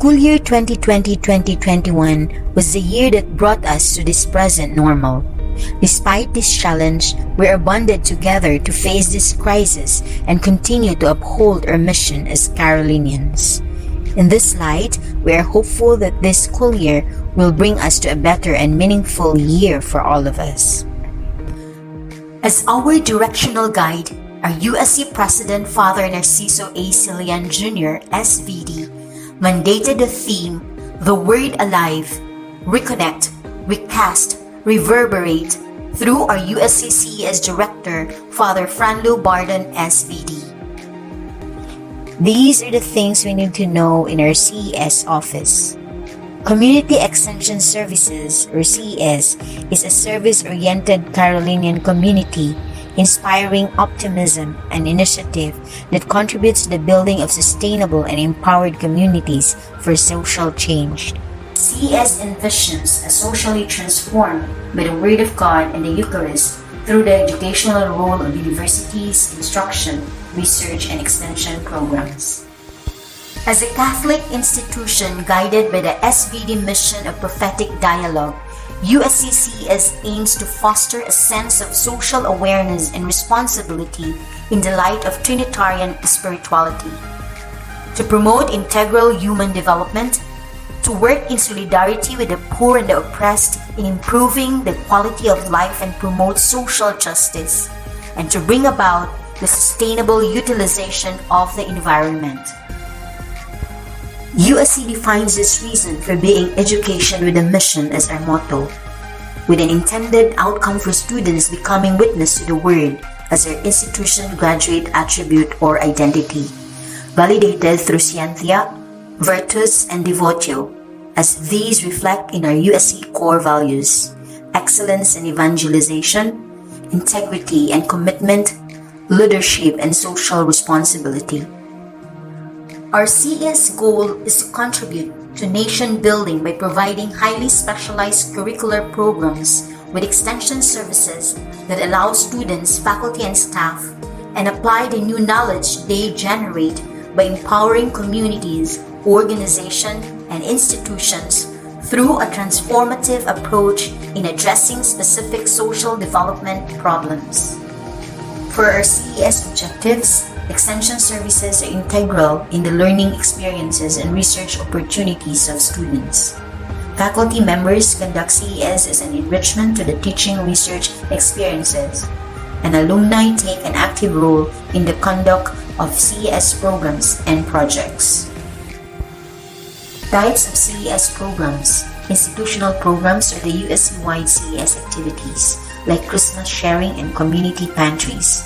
school year 2020-2021 was the year that brought us to this present normal. Despite this challenge, we are bonded together to face this crisis and continue to uphold our mission as Carolinians. In this light, we are hopeful that this school year will bring us to a better and meaningful year for all of us. As our directional guide, our USC President Father Narciso A. Silian Jr., SVD, mandated the theme, The Word Alive, Reconnect, Recast, Reverberate, through our USC CES Director, Father Franlo Bardon, SVD. These are the things we need to know in our CES office. Community Extension Services, or CES, is a service-oriented Carolinian community inspiring optimism and initiative that contributes to the building of sustainable and empowered communities for social change. CES envisions a socially transformed by the Word of God and the Eucharist through the educational role of universities, instruction, research, and extension programs. As a Catholic institution guided by the SVD mission of prophetic dialogue, USC CES aims to foster a sense of social awareness and responsibility in the light of Trinitarian spirituality, to promote integral human development, to work in solidarity with the poor and the oppressed in improving the quality of life and promote social justice, and to bring about the sustainable utilization of the environment. USC defines this reason for being education with a mission as our motto, with an intended outcome for students becoming witness to the Word as our institution graduate attribute or identity, validated through scientia, virtus, and devotio, as these reflect in our USC core values, excellence and evangelization, integrity and commitment, leadership and social responsibility. Our CES goal is to contribute to nation building by providing highly specialized curricular programs with extension services that allow students, faculty, and staff and apply the new knowledge they generate by empowering communities, organizations, and institutions through a transformative approach in addressing specific social development problems. For our CES objectives, extension services are integral in the learning experiences and research opportunities of students. Faculty members conduct CES as an enrichment to the teaching research experiences, and alumni take an active role in the conduct of CES programs and projects. Types of CES programs. Institutional programs are the USC-wide CES activities like Christmas sharing and community pantries.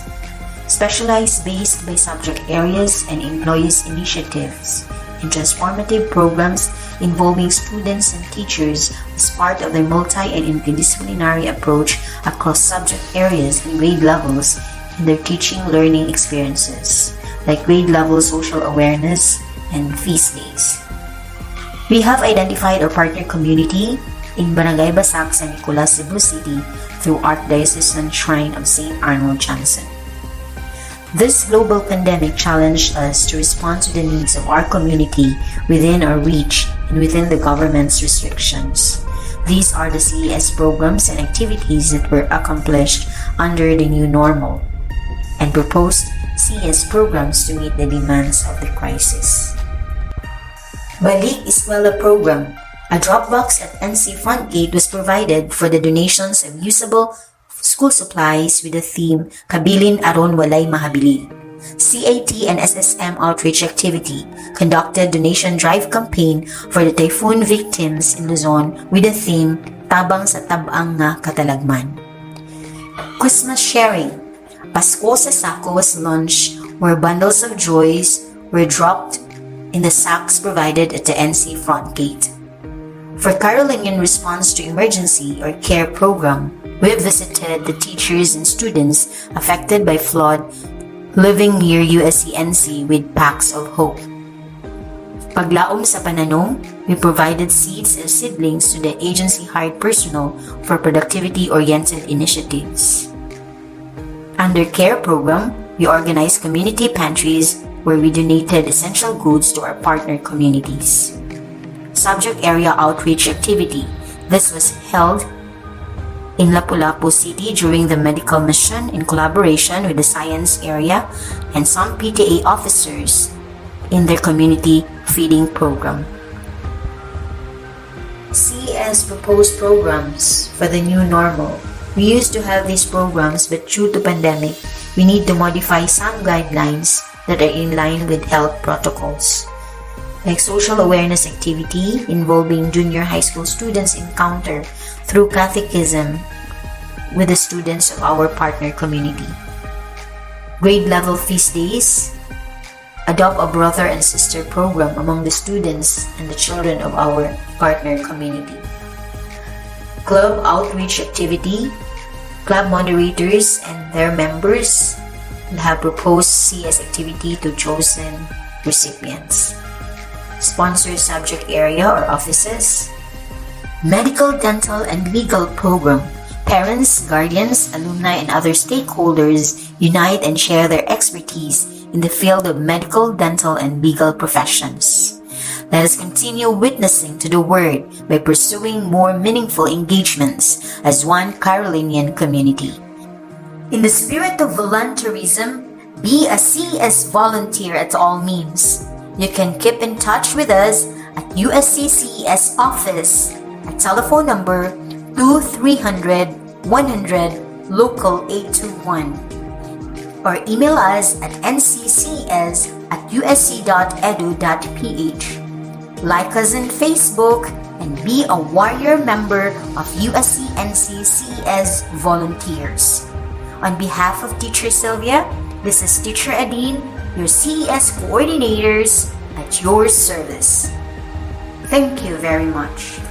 Specialized based by subject areas and employees initiatives, and transformative programs involving students and teachers as part of their multi- and interdisciplinary approach across subject areas and grade levels in their teaching learning experiences, like grade level social awareness and feast days. We have identified our partner community in Barangay Basak, San Nicolas, Cebu City through Archdiocesan Shrine of St. Arnold Johnson. This global pandemic challenged us to respond to the needs of our community within our reach and within the government's restrictions. These are the CES programs and activities that were accomplished under the new normal and proposed CES programs to meet the demands of the crisis. Balik Eskwela Program. A drop box at NC front gate was provided for the donations of usable school supplies with the theme Kabilin Aron Walay Mahabili. CAT and SSM outreach activity conducted donation drive campaign for the typhoon victims in Luzon with the theme Tabang sa Tabang nga Katalagman. Christmas sharing. Pasko sa Sako was launched where bundles of joys were dropped in the sacks provided at the NC front gate. For Carolinian Response to Emergency or CARE program, we have visited the teachers and students affected by flood living near USC-NC with packs of hope. Paglaom sa Pananong, we provided seeds and seedlings to the agency-hired personnel for productivity-oriented initiatives. Under CARE program, we organized community pantries where we donated essential goods to our partner communities. subject area outreach activity. This was held in Lapu-Lapu City during the medical mission in collaboration with the science area and some PTA officers in their community feeding program. CES proposed programs for the new normal. We used to have these programs, but due to pandemic, we need to modify some guidelines that are in line with health protocols. Like social awareness activity involving junior high school students encounter through catechism with the students of our partner community. Grade level feast days, adopt a brother and sister program among the students and the children of our partner community. Club outreach activity, club moderators and their members will have proposed CS activity to chosen recipients. Sponsored subject area or offices, medical, dental, and legal program. Parents, guardians, alumni, and other stakeholders unite and share their expertise in the field of medical, dental, and legal professions. Let us continue witnessing to the Word by pursuing more meaningful engagements as one Carolinian community. In the spirit of volunteerism, be a CES volunteer at all means. You can keep in touch with us at USC CES office at telephone number 2300-100 local 821 or email us at nccs@usc.edu.ph. Like us on Facebook and be a warrior member of USC NC CES volunteers. On behalf of Teacher Sylvia, this is Teacher Adine, your CES coordinators at your service. Thank you very much.